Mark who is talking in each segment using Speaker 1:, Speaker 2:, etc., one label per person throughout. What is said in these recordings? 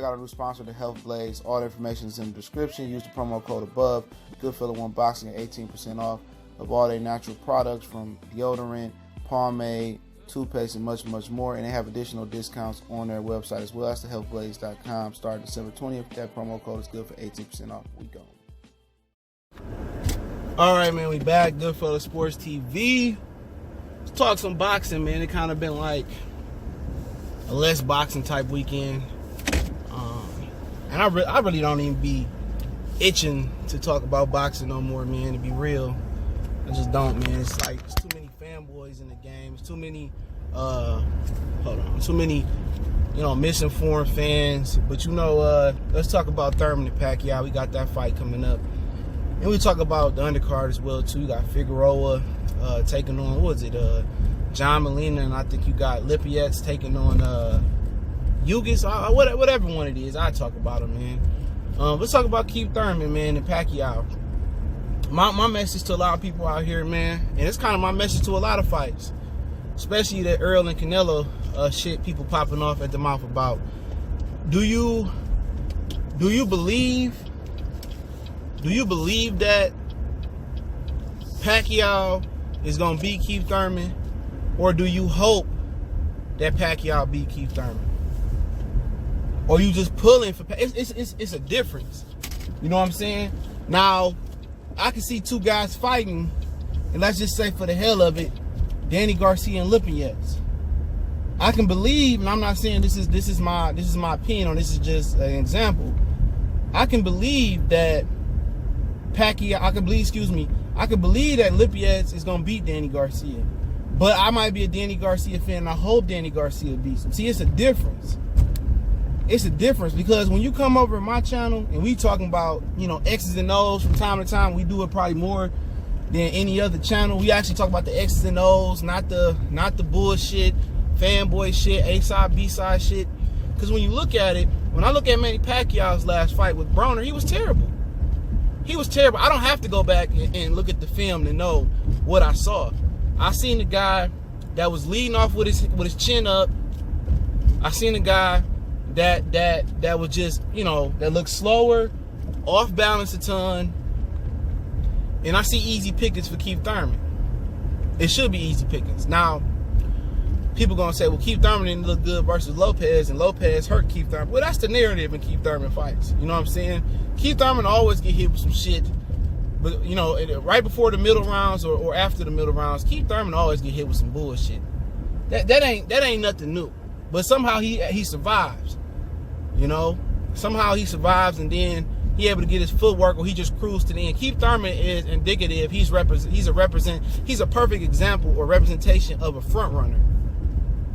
Speaker 1: check out our new sponsor, the Health Blaze. All the information is in the description. Use the promo code above. Goodfellow Unboxing at 18% off of all their natural products from deodorant, pomade, toothpaste, and much, much more. And they have additional discounts on their website as well. That's thehealthblaze.com. Starting December 20th. That promo code is good for 18% off. We go.
Speaker 2: All right, man, we back. Goodfellow Sports TV. Let's talk some boxing, man. It kind of been like a less boxing type weekend. And I really don't even be itching to talk about boxing no more, man, to be real. I just don't, man. It's like, there's too many fanboys in the game. There's too many, too many, misinformed fans. But, let's talk about Thurman and Pacquiao. We got that fight coming up. And we talk about the undercard as well, too. You got Figueroa taking on, John Molina, and I think you got Lippietz taking on Ugis, whatever one it is. I talk about him, man. Let's talk about Keith Thurman, man, and Pacquiao. My message to a lot of people out here, man, and it's kind of my message to a lot of fights, especially the Earl and Canelo shit people popping off at the mouth about. Do you believe that Pacquiao is gonna beat Keith Thurman, or do you hope that Pacquiao beat Keith Thurman? Or you just pulling for it's a difference. You know what I'm saying? Now, I can see two guys fighting, and let's just say for the hell of it, Danny Garcia and Lippietz. I can believe, and I'm not saying this is my opinion, or this is just an example. I can believe that Pacquiao, I can believe that Lippietz is gonna beat Danny Garcia. But I might be a Danny Garcia fan, and I hope Danny Garcia beats him. See, it's a difference. It's a difference, because when you come over to my channel and we talking about, X's and O's from time to time, we do it probably more than any other channel. We actually talk about the X's and O's, not the bullshit, fanboy shit, A-side, B-side shit. Because when you look at it, when I look at Manny Pacquiao's last fight with Broner, he was terrible. He was terrible. I don't have to go back and look at the film to know what I saw. I seen the guy that was leading off with his chin up. I seen a guy that was just, that looked slower, off balance a ton. And I see easy pickings for Keith Thurman. It should be easy pickings. Now, people gonna say, well, Keith Thurman didn't look good versus Lopez, and Lopez hurt Keith Thurman. Well, that's the narrative in Keith Thurman fights. You know what I'm saying? Keith Thurman always get hit with some shit. But, right before the middle rounds or after the middle rounds, Keith Thurman always get hit with some bullshit. That ain't nothing new. But somehow he survives. Somehow he survives, and then he able to get his footwork, or he just cruised to the end. Keith Thurman is indicative. He's a perfect example or representation of a front runner.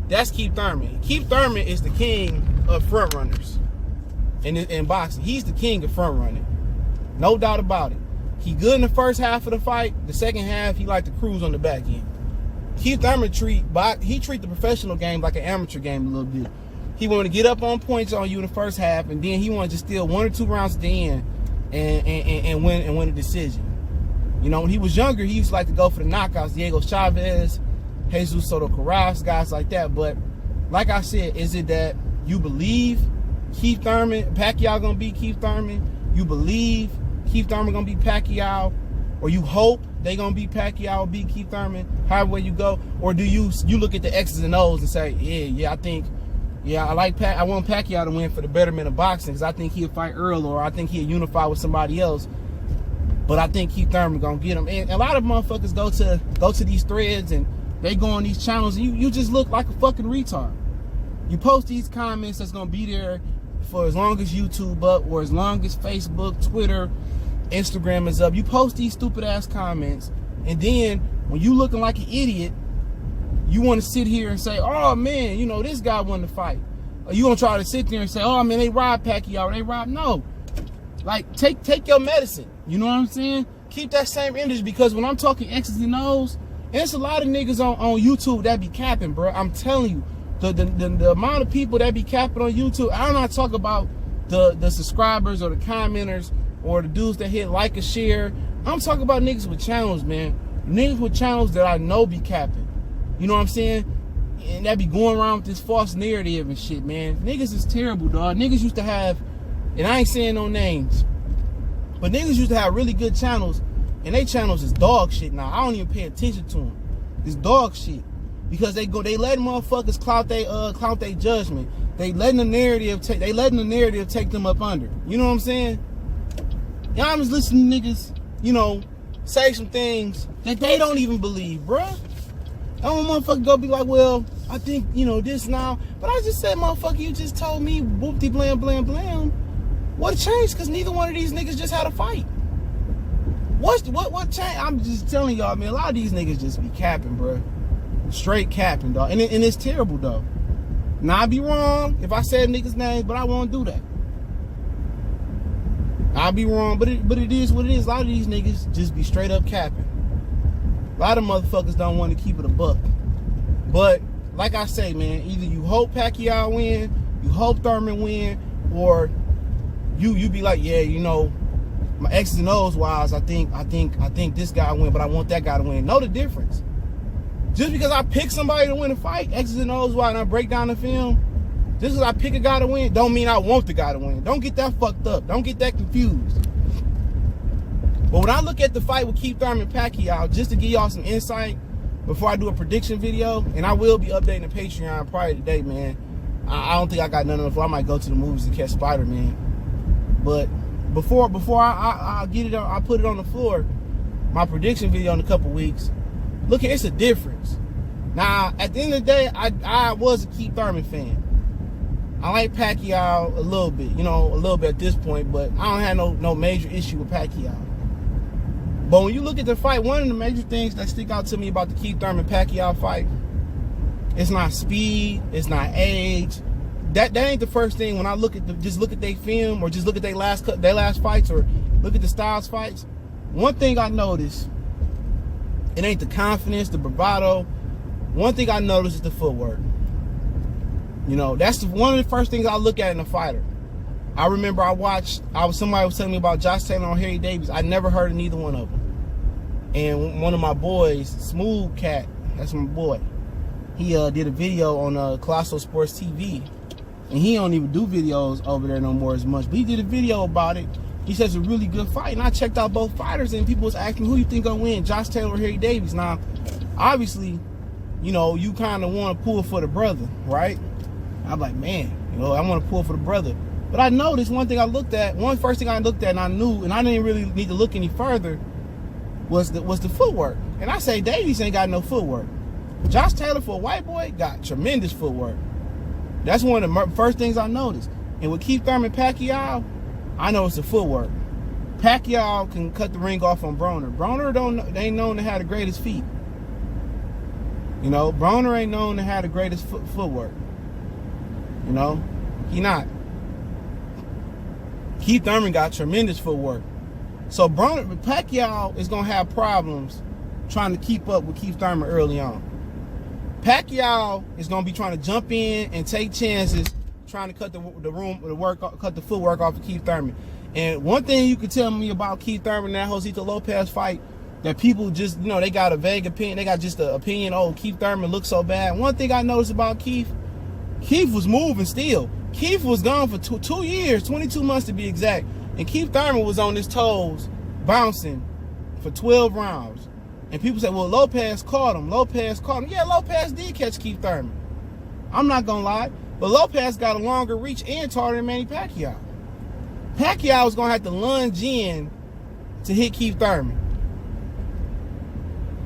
Speaker 2: That's Keith Thurman. Keith Thurman is the king of front runners in boxing. He's the king of front running. No doubt about it. He good in the first half of the fight. The second half, he like to cruise on the back end. Keith Thurman treat the professional game like an amateur game a little bit. He want to get up on points on you in the first half, and then he want to just steal 1 or 2 rounds at the end and win a decision. When he was younger, he used to like to go for the knockouts. Diego Chavez, Jesus Soto Karass, guys like that. But like I said, is it that you believe Pacquiao gonna beat Keith Thurman? You believe Keith Thurman gonna beat Pacquiao, or you hope they gonna beat Pacquiao or beat Keith Thurman? However you go, or do you look at the X's and O's and say, I want Pacquiao to win for the betterment of boxing, because I think he'll fight Earl, or I think he'll unify with somebody else. But I think Keith Thurman gonna get him. And a lot of motherfuckers go to these threads and they go on these channels, and you just look like a fucking retard. You post these comments that's gonna be there for as long as YouTube up, or as long as Facebook, Twitter, Instagram is up. You post these stupid ass comments, and then when you looking like an idiot, you want to sit here and say, oh man, this guy won the fight. Or you gonna try to sit there and say, oh man, they robbed Pacquiao, no. Like, take your medicine. You know what I'm saying? Keep that same energy, because when I'm talking X's and O's, there's a lot of niggas on YouTube that be capping, bro. I'm telling you, the amount of people that be capping on YouTube, I'm not talking about the subscribers or the commenters or the dudes that hit like and share. I'm talking about niggas with channels, man. Niggas with channels that I know be capping. You know what I'm saying? and that be going around with this false narrative and shit, man. Niggas is terrible, dog. Niggas used to have, and I ain't saying no names, but niggas used to have really good channels, and they channels is dog shit now. I don't even pay attention to them. It's dog shit. Because they let motherfuckers clout they judgment. They letting the narrative take them up under. You know what I'm saying? Y'all I'm just listening to niggas, you know, say some things that they don't even believe, bruh. I don't want motherfucker go be like, well, I think, you know, this now. But I just said, motherfucker, you just told me whoop-de blam blam blam. What changed? Because neither one of these niggas just had a fight. What changed? I'm just telling y'all, man, a lot of these niggas just be capping, bruh. Straight capping, dog. And it's terrible, though. Now, I'd be wrong if I said niggas' names, but I won't do that. I'll be wrong, but it is what it is. A lot of these niggas just be straight up capping. A lot of motherfuckers don't want to keep it a buck. But, like I say, man, either you hope Pacquiao win, you hope Thurman win, or you be like, yeah, you know, my X's and O's wise, I think this guy win, but I want that guy to win. Know the difference. Just because I pick somebody to win a fight, X's and O's why, and I break down the film, just because I pick a guy to win, don't mean I want the guy to win. Don't get that fucked up. Don't get that confused. But when I look at the fight with Keith Thurman and Pacquiao, just to give y'all some insight before I do a prediction video, and I will be updating the Patreon probably today, man. I don't think I got none of the floor. I might go to the movies to catch Spider-Man. But before I get it, I put it on the floor, my prediction video in a couple weeks. Look, it's a difference. Now, at the end of the day, I was a Keith Thurman fan. I like Pacquiao a little bit, you know, a little bit at this point, but I don't have no major issue with Pacquiao. But when you look at the fight, one of the major things that stick out to me about the Keith Thurman-Pacquiao fight, it's not speed, it's not age. That ain't the first thing when I look at just look at their film or just look at their last fights or look at the Styles fights. One thing I noticed, it ain't the confidence, the bravado. One thing I noticed is the footwork. You know, that's one of the first things I look at in a fighter. I remember somebody was telling me about Josh Taylor and Harry Davis. I never heard of neither one of them. And one of my boys, Smooth Cat, that's my boy, he did a video on Colossal Sports TV. And he don't even do videos over there no more as much. But he did a video about it. He says it's a really good fight. And I checked out both fighters, and people was asking, who you think gonna win, Josh Taylor or Harry Davis? Now, obviously, you know, you kind of want to pull for the brother, right? I'm like, man, you know, I want to pull for the brother. But I noticed one first thing I looked at, and I knew, and I didn't really need to look any further, was the footwork. And I say Davies ain't got no footwork. Josh Taylor, for a white boy, got tremendous footwork. That's one of the first things I noticed. And with Keith Thurman Pacquiao, I know it's the footwork. Pacquiao can cut the ring off on Broner. Broner ain't known to have the greatest feet. You know, Broner ain't known to have the greatest footwork. You know, he not. Keith Thurman got tremendous footwork. So Pacquiao is gonna have problems trying to keep up with Keith Thurman early on. Pacquiao is gonna be trying to jump in and take chances, trying to cut the footwork off of Keith Thurman. And one thing you could tell me about Keith Thurman and that Josito Lopez fight, that people just, you know, they got a vague opinion. They got just an opinion, oh, Keith Thurman looks so bad. One thing I noticed about Keith was moving still. Keith was gone for 2 years, 22 months to be exact. And Keith Thurman was on his toes, bouncing for 12 rounds. And people say, well, Lopez caught him. Yeah, Lopez did catch Keith Thurman. I'm not going to lie. But Lopez got a longer reach and taller than Manny Pacquiao. Pacquiao was going to have to lunge in to hit Keith Thurman.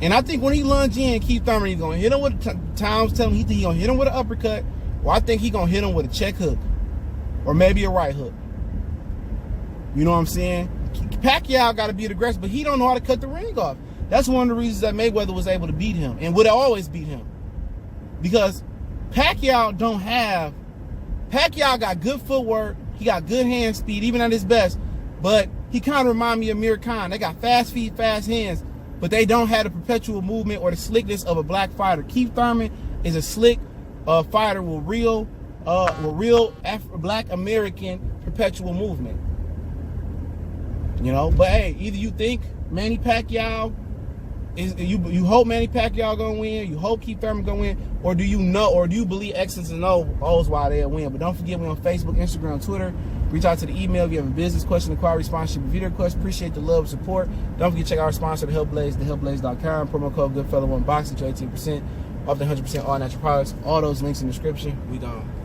Speaker 2: And I think when he lunged in, Keith Thurman, he's going to hit him with Tom's telling me he's going to hit him with an uppercut, or I think he's going to hit him with a check hook, or maybe a right hook. You know what I'm saying? Pacquiao got to be aggressive, but he don't know how to cut the ring off. That's one of the reasons that Mayweather was able to beat him and would always beat him. Because Pacquiao got good footwork, he got good hand speed, even at his best, but he kind of remind me of Amir Khan. They got fast feet, fast hands, but they don't have the perpetual movement or the slickness of a black fighter. Keith Thurman is a slick fighter with real black American perpetual movement. You know, but hey, either you think Manny Pacquiao you hope Manny Pacquiao gonna win? You hope Keith Thurman gonna win? Or do you know? Or do you believe X's and O's why they'll win? But don't forget, we on Facebook, Instagram, Twitter. Reach out to the email if you have a business question, inquiry, sponsorship, video request. Appreciate the love and support. Don't forget to check out our sponsor, The Health Blaze, thehealthblaze.com. Promo code GoodFella1Boxing to 18% off the 100% all natural products. All those links in the description. We gone.